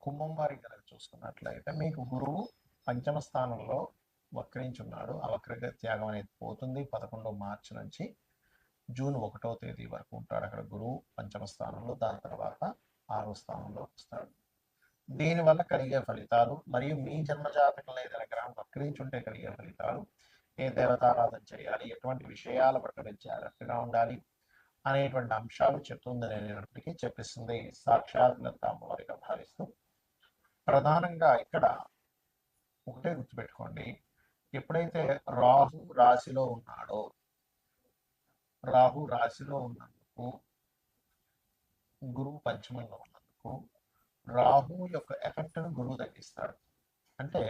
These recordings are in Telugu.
కుంభం వారికి కనుక చూసుకున్నట్లయితే మీకు గురువు పంచమ స్థానంలో వక్రించున్నాడు. ఆ వక్రగతి త్యాగం అనేది పోతుంది. 11 మార్చి నుంచి జూన్ 1వ తేదీ వరకు ఉంటాడు అక్కడ గురువు పంచమ స్థానంలో. దాని తర్వాత 6వ స్థానంలో వస్తాడు. దీనివల్ల కలిగే ఫలితాలు మరియు మీ జన్మజాతకంలో ఏదైనా గ్రహం వక్రించుంటే కలిగే ఫలితాలు, ఏ దేవతారాధన చేయాలి, ఎటువంటి విషయాల పట్ల జాగ్రత్తగా ఉండాలి అనేటువంటి అంశాలు చెప్తుంది అనేటప్పటికీ చెప్పిస్తుంది సాక్షాత్ లలిత అమ్మవారిగా భావిస్తూ. ప్రధానంగా ఇక్కడ ఒకటే గుర్తుపెట్టుకోండి, ఎప్పుడైతే రాహు రాశిలో ఉన్నాడో, రాహు రాశిలో ఉన్నందుకు, గురువు పంచమంలో ఉన్నందుకు రాహు యొక్క ఎఫెక్ట్ను గురువు తగ్గిస్తాడు. అంటే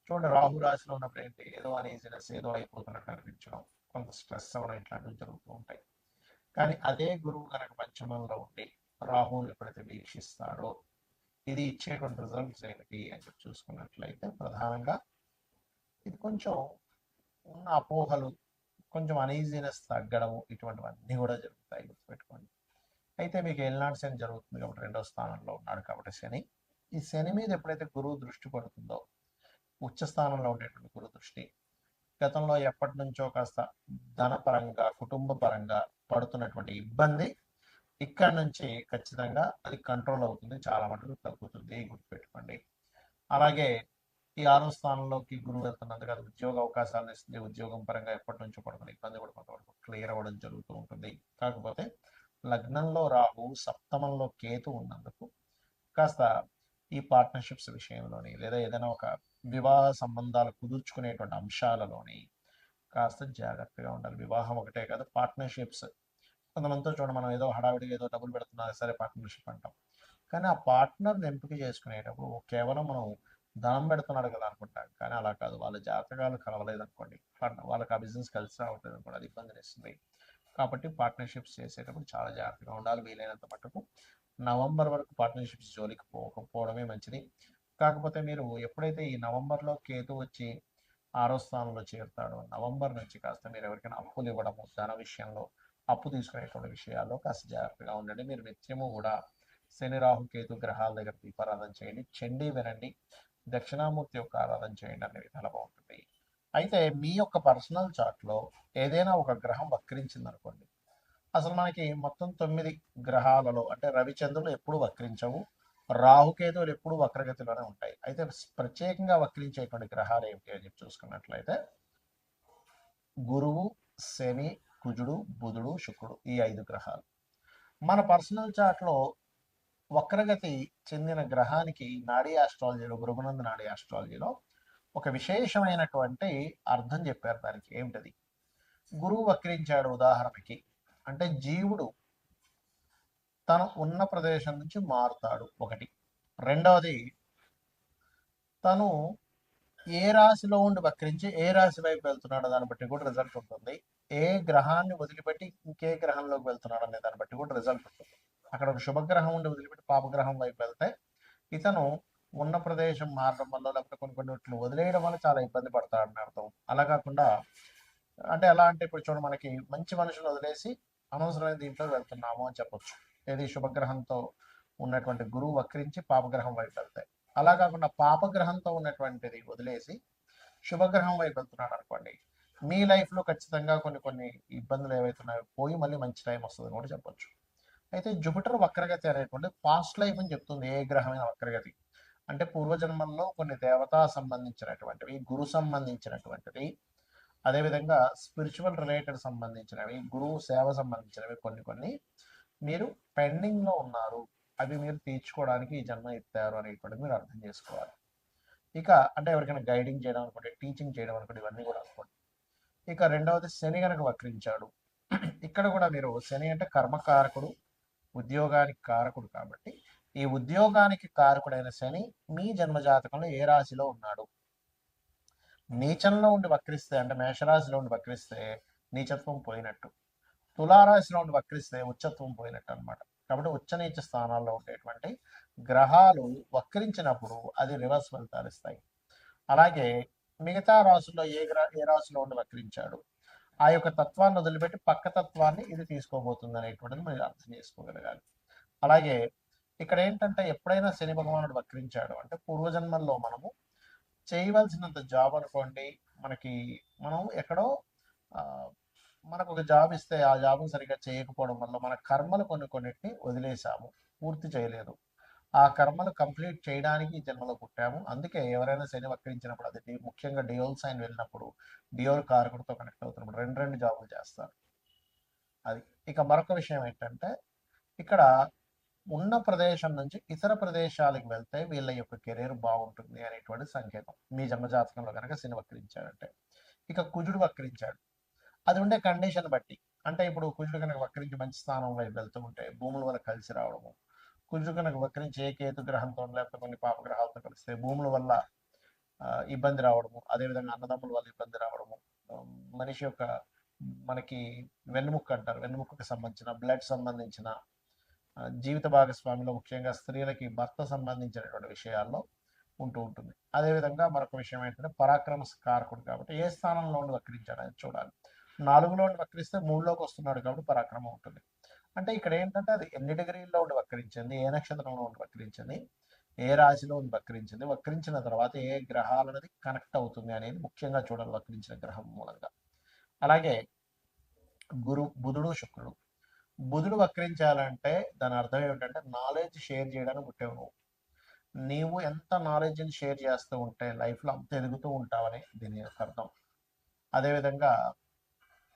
చూడండి, రాహు రాశిలో ఉన్నప్పుడు ఏంటి, ఏదో అనేజినెస్, ఏదో అయిపోతున్నట్టు అనిపించడం, కొంత స్ట్రెస్ అవ్వడం, ఇట్లాంటివి జరుగుతూ ఉంటాయి. కానీ అదే గురువు కనుక పంచమంలో ఉండి రాహు ఎప్పుడైతే వీక్షిస్తాడో, ఇది ఇచ్చేటువంటి రిజల్ట్స్ ఏమిటి అని చెప్పి చూసుకున్నట్లయితే ప్రధానంగా ఇది కొంచెం ఉన్న అపోహలు, కొంచెం అనీజీనెస్ తగ్గడము, ఇటువంటివన్నీ కూడా జరుగుతాయి, గుర్తుపెట్టుకోండి. అయితే మీకు ఏలినాడు శని జరుగుతుంది కాబట్టి 2వ స్థానంలో ఉన్నాడు కాబట్టి శని, ఈ శని మీద ఎప్పుడైతే గురువు దృష్టి పడుతుందో, ఉచ్చ స్థానంలో ఉండేటువంటి గురు దృష్టి, గతంలో ఎప్పటి నుంచో కాస్త ధనపరంగా, కుటుంబ పరంగా పడుతున్నటువంటి ఇబ్బంది ఇక్కడ నుంచి ఖచ్చితంగా అది కంట్రోల్ అవుతుంది, చాలా మటుకు తగ్గుతుంది, గుర్తుపెట్టుకోండి. అలాగే ఈ 6వ స్థానంలోకి గురువు వెళ్తున్నందుకు అది ఉద్యోగ అవకాశాలను ఇస్తుంది. ఉద్యోగం పరంగా ఎప్పటి నుంచో పడుతున్న ఇబ్బంది కూడా కొంతవరకు క్లియర్ అవ్వడం జరుగుతూ ఉంటుంది. కాకపోతే లగ్నంలో రాహు, సప్తమంలో కేతు ఉన్నందుకు కాస్త ఈ పార్ట్నర్షిప్స్ విషయంలోని, లేదా ఏదైనా ఒక వివాహ సంబంధాలు కుదుర్చుకునేటువంటి అంశాలలోని కాస్త జాగ్రత్తగా ఉండాలి. వివాహం ఒకటే కాదు, పార్ట్నర్షిప్స్ కొంతమందితో చూడండి, మనం ఏదో హడావిడిగా ఏదో డబ్బులు పెడుతున్నా సరే పార్ట్నర్షిప్ అంటాం. కానీ ఆ పార్ట్నర్ని ఎంపిక చేసుకునేటప్పుడు కేవలం మనం ధనం పెడుతున్నాడు కదా అనుకుంటాం, కానీ అలా కాదు. వాళ్ళ జాతకాలు కలవలేదు అనుకోండి, వాళ్ళకి ఆ బిజినెస్ కలిసి రావట్లేదు అనుకోండి, అది ఇబ్బందిని ఇస్తుంది. కాబట్టి పార్ట్నర్షిప్స్ చేసేటప్పుడు చాలా జాగ్రత్తగా ఉండాలి. వీలైనంత మటుకు నవంబర్ వరకు పార్ట్నర్షిప్స్ జోలికి పోకపోవడమే మంచిది. కాకపోతే మీరు ఎప్పుడైతే ఈ నవంబర్లో కేతు వచ్చి 6వ స్థానంలో చేరుతాడో, నవంబర్ నుంచి కాస్త మీరు ఎవరికైనా అప్పులు ఇవ్వడము, ధన విషయంలో అప్పు తీసుకునేటువంటి విషయాల్లో కాస్త జాగ్రత్తగా ఉండండి. మీరు నిత్యము కూడా శని రాహు కేతు గ్రహాల దగ్గర దీపారాధన చేయండి, చండీ వినండి, దక్షిణామూర్తి యొక్క ఆరాధన చేయండి, అనే విధాలు బాగుంటుంది. అయితే మీ యొక్క పర్సనల్ చార్ట్లో ఏదైనా ఒక గ్రహం వక్రించింది అనుకోండి, అసలు మనకి మొత్తం 9 గ్రహాలలో అంటే రవిచంద్రులు ఎప్పుడు వక్రించవు, రాహుకేతువులు ఎప్పుడు వక్రగతిలోనే ఉంటాయి. అయితే ప్రత్యేకంగా వక్రించేటువంటి గ్రహాలు ఏమిటి అని చెప్పి చూసుకున్నట్లయితే గురువు, శని, కుజుడు, బుధుడు, శుక్రుడు, ఈ 5 గ్రహాలు. మన పర్సనల్ చార్ట్లో వక్రగతి చెందిన గ్రహానికి నాడీ ఆస్ట్రాలజీలో, భృగునంద నాడీ ఆస్ట్రాలజీలో ఒక విశేషమైనటువంటి అర్థం చెప్పారు. దానికి ఏమిటది, గురువు వక్రించాడు ఉదాహరణకి అంటే జీవుడు తను ఉన్న ప్రదేశం నుంచి మారుతాడు ఒకటి. రెండవది, తను ఏ రాశిలో ఉండి వక్రించి ఏ రాశి వైపు వెళ్తున్నాడో దాన్ని బట్టి కూడా రిజల్ట్ ఉంటుంది. ఏ గ్రహాన్ని వదిలిపెట్టి ఇంకే గ్రహంలోకి వెళ్తున్నాడు అనే దాన్ని బట్టి కూడా రిజల్ట్ ఉంటుంది. అక్కడ ఒక శుభగ్రహం ఉండి వదిలిపెట్టి పాపగ్రహం వైపు వెళ్తే ఇతను ఉన్న ప్రదేశం మారడం వల్ల, లేకపోతే కొన్ని వదిలేయడం వల్ల చాలా ఇబ్బంది పడతాడని అర్థం. అలా కాకుండా అంటే ఎలా అంటే, ఇప్పుడు చూడండి, మనకి మంచి మనుషులు వదిలేసి అనవసరమైన దీంట్లో వెళ్తున్నాము అని చెప్పొచ్చు. ఏది శుభగ్రహంతో ఉన్నటువంటి గురువు వక్రించి పాపగ్రహం వైపు వెళ్తాయి. అలా కాకుండా పాపగ్రహంతో ఉన్నటువంటిది వదిలేసి శుభగ్రహం వైపు వెళ్తున్నాడు అనుకోండి, మీ లైఫ్లో ఖచ్చితంగా కొన్ని ఇబ్బందులు ఏవైతున్నాయో పోయి మళ్ళీ మంచి టైం వస్తుంది కూడా చెప్పొచ్చు. అయితే జూపిటర్ వక్రగతి అనేటువంటి పాస్ట్ లైఫ్ అని చెప్తుంది. ఏ గ్రహమైన వక్రగతి అంటే పూర్వజన్మల్లో కొన్ని దేవతా సంబంధించినటువంటివి, గురు సంబంధించినటువంటివి, అదేవిధంగా స్పిరిచువల్ రిలేటెడ్ సంబంధించినవి, గురువు సేవ సంబంధించినవి కొన్ని మీరు పెండింగ్లో ఉన్నారు, అవి మీరు తీర్చుకోవడానికి ఈ జన్మ ఎత్తారు అనేటువంటిది మీరు అర్థం చేసుకోవాలి. ఇక అంటే ఎవరికైనా గైడింగ్ చేయడం అనుకోండి, టీచింగ్ చేయడం అనుకోండి, ఇవన్నీ కూడా అనుకోండి. ఇక రెండవది, శని కనుక వక్రించాడు, ఇక్కడ కూడా మీరు, శని అంటే కర్మకారకుడు, ఉద్యోగానికి కారకుడు కాబట్టి ఈ ఉద్యోగానికి కారకుడైన శని మీ జన్మజాతకంలో ఏ రాశిలో ఉన్నాడు, నీచంలో ఉండి వక్రిస్తే అంటే మేషరాశిలో ఉండి వక్రిస్తే నీచత్వం పోయినట్టు, తులారాశిలో ఉండి వక్రిస్తే ఉచ్చత్వం పోయినట్టు అనమాట. కాబట్టి ఉచ్చ నీచ స్థానాల్లో ఉండేటువంటి గ్రహాలు వక్రించినప్పుడు అది రివర్స్ ఫలితాలు ఇస్తాయి. అలాగే మిగతా రాశుల్లో ఏ రాశిలో ఉండి వక్రించాడు, ఆ యొక్క తత్వాన్ని వదిలిపెట్టి పక్క తత్వాన్ని ఇది తీసుకోబోతుంది అనేటువంటిది మీరు అర్థం చేసుకోగలగాలి. అలాగే ఇక్కడ ఏంటంటే ఎప్పుడైనా శని భగవానుడు వక్రించాడు అంటే పూర్వజన్మల్లో మనము చేయవలసినంత జాబ్ అనుకోండి, మనకి మనం ఎక్కడో ఆ, మనకు ఒక జాబ్ ఇస్తే ఆ జాబ్ని సరిగ్గా చేయకపోవడం వల్ల మన కర్మలు కొన్నిటిని వదిలేసాము, పూర్తి చేయలేదు. ఆ కర్మలు కంప్లీట్ చేయడానికి ఈ జన్మలో పుట్టాము. అందుకే ఎవరైనా శని వక్రించినప్పుడు అది ముఖ్యంగా డియోల్ సైన్ వెళ్ళినప్పుడు డియోల్ కారకుడితో కనెక్ట్ అవుతున్నప్పుడు రెండు రెండు జాబులు చేస్తారు. అది. ఇక మరొక విషయం ఏంటంటే ఇక్కడ ఉన్న ప్రదేశం నుంచి ఇతర ప్రదేశాలకు వెళ్తే వీళ్ళ యొక్క కెరీర్ బాగుంటుంది అనేటువంటి సంకేతం మీ జన్మజాతకంలో కనుక శని వక్రించాడంటే. ఇక కుజుడు వక్రించాడు, అది ఉండే కండిషన్ బట్టి. అంటే ఇప్పుడు కుజుడు కనుక వక్రించి మంచి స్థానం వైపు వెళ్తూ ఉంటే భూముల వల్ల కలిసి రావడము, కుజుడు కనుక వక్రించి ఏ కేతు గ్రహంతో లేకపోతే కొన్ని పాపగ్రహాలతో కలిస్తే భూముల వల్ల ఇబ్బంది రావడము, అదేవిధంగా అన్నదమ్ముల వల్ల ఇబ్బంది రావడము, మనిషి యొక్క మనకి వెన్నుముక్క అంటారు, వెన్నుముక్కకు సంబంధించిన బ్లడ్ సంబంధించిన జీవిత భాగస్వామిలో ముఖ్యంగా స్త్రీలకి భర్త సంబంధించినటువంటి విషయాల్లో ఉంటూ ఉంటుంది. అదేవిధంగా మరొక విషయం ఏంటంటే పరాక్రమ కారకుడు కాబట్టి ఏ స్థానంలో ఉండి వక్రించాడు అని చూడాలి. 4లో ఉండి వక్రిస్తే 3లోకి వస్తున్నాడు కాబట్టి పరాక్రమం ఉంటుంది. అంటే ఇక్కడ ఏంటంటే అది ఎన్ని డిగ్రీల్లో ఉండి వక్రించింది, ఏ నక్షత్రంలో ఉండి వక్రించింది, ఏ రాశిలో ఉండి వక్రించింది, వక్రించిన తర్వాత ఏ గ్రహాలు అనేది కనెక్ట్ అవుతుంది అనేది ముఖ్యంగా చూడాలి వక్రించిన గ్రహం మూలంగా. అలాగే బుధుడు శుక్రుడు. బుధుడు వక్రించాలంటే దాని అర్థం ఏమిటంటే నాలెడ్జ్ షేర్ చేయడానికి పుట్టావు నువ్వు. నీవు ఎంత నాలెడ్జ్ని షేర్ చేస్తూ ఉంటే లైఫ్లో అంత ఎదుగుతూ ఉంటావని దీని యొక్క అర్థం. అదేవిధంగా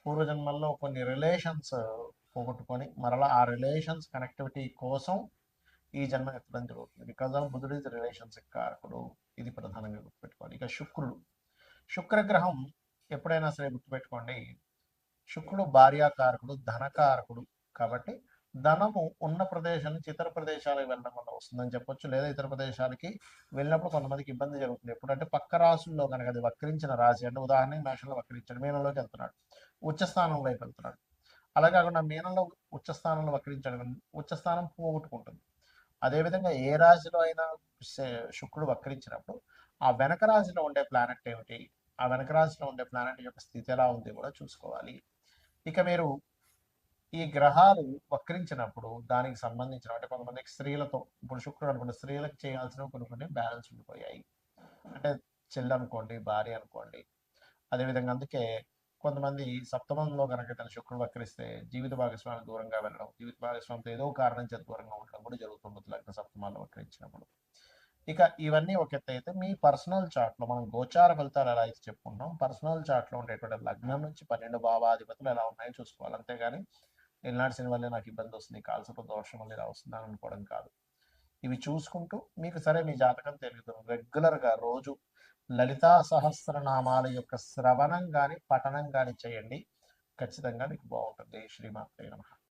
పూర్వజన్మల్లో కొన్ని రిలేషన్స్ పోగొట్టుకొని మరలా ఆ రిలేషన్స్ కనెక్టివిటీ కోసం ఈ జన్మ ఎత్తడం జరుగుతుంది. బికాజ్ ఆఫ్ బుధుడు ఇస్ రిలేషన్స్ కారకుడు. ఇది ప్రధానంగా గుర్తుపెట్టుకోవాలి. ఇక శుక్రగ్రహం ఎప్పుడైనా సరే గుర్తుపెట్టుకోండి, శుక్రుడు భార్యాకారకుడు, ధనకారకుడు. కాబట్టి ధనము ఉన్న ప్రదేశం నుంచి ఇతర ప్రదేశాలకు వెళ్ళడం వల్ల వస్తుందని చెప్పొచ్చు. లేదా ఇతర ప్రదేశాలకి వెళ్ళినప్పుడు కొంతమందికి ఇబ్బంది జరుగుతుంది. ఎప్పుడంటే పక్క రాశుల్లో కనుక అది వక్రించిన రాశి, అంటే ఉదాహరణకి మేషంలో వక్రించాడు, మీనంలోకి వెళ్తున్నాడు, ఉచ్చస్థానం వైపు వెళ్తున్నాడు. అలా కాకుండా మీనంలో ఉచ్చస్థానంలో వక్రించాడు, ఉచ్చస్థానం పోగొట్టుకుంటుంది. అదేవిధంగా ఏ రాశిలో అయినా శుక్రుడు వక్రించినప్పుడు ఆ వెనక రాశిలో ఉండే ప్లానెట్ ఏమిటి, ఆ వెనక రాశిలో ఉండే ప్లానెట్ యొక్క స్థితి ఎలా ఉంది కూడా చూసుకోవాలి. ఇక మీరు ఈ గ్రహాలు వక్రించినప్పుడు దానికి సంబంధించిన అంటే కొంతమందికి స్త్రీలతో, ఇప్పుడు శుక్రుడు అనుకోండి, స్త్రీలకు చేయాల్సిన కొన్ని బ్యాలెన్స్ ఉండిపోయాయి. అంటే చెల్లి అనుకోండి, భార్య అనుకోండి. అదేవిధంగా అందుకే కొంతమంది సప్తమంలో కనుక తన శుక్రుడు వక్రిస్తే జీవిత భాగస్వామి దూరంగా వెళ్ళడం, జీవిత భాగస్వామితో ఏదో కారణం చేత దూరంగా ఉండడం కూడా జరుగుతుంది లగ్న సప్తమాల్లో వక్రించినప్పుడు. ఇక ఇవన్నీ ఒక ఎత్తు అయితే మీ పర్సనల్ చార్ట్లో మనం గోచార ఫలితాలు ఎలా అయితే చెప్పుకుంటాం, పర్సనల్ చార్ట్లో ఉండేటువంటి లగ్నం నుంచి 12 భావాధిపతులు ఎలా ఉన్నాయో చూసుకోవాలి. అంతేగాని ఎల్నాడు శని వల్లే నాకు ఇబ్బంది వస్తుంది, కాల్సపు దోషం వల్ల ఇలా వస్తుంది అని అనుకోవడం కాదు. ఇవి చూసుకుంటూ మీకు సరే మీ జాతకం తెలుగుతుంది రెగ్యులర్గా రోజు లలితా సహస్రనామాల యొక్క శ్రవణం కానీ పఠనం కానీ చేయండి. ఖచ్చితంగా మీకు బాగుంటుంది. శ్రీమాత్రే నమః.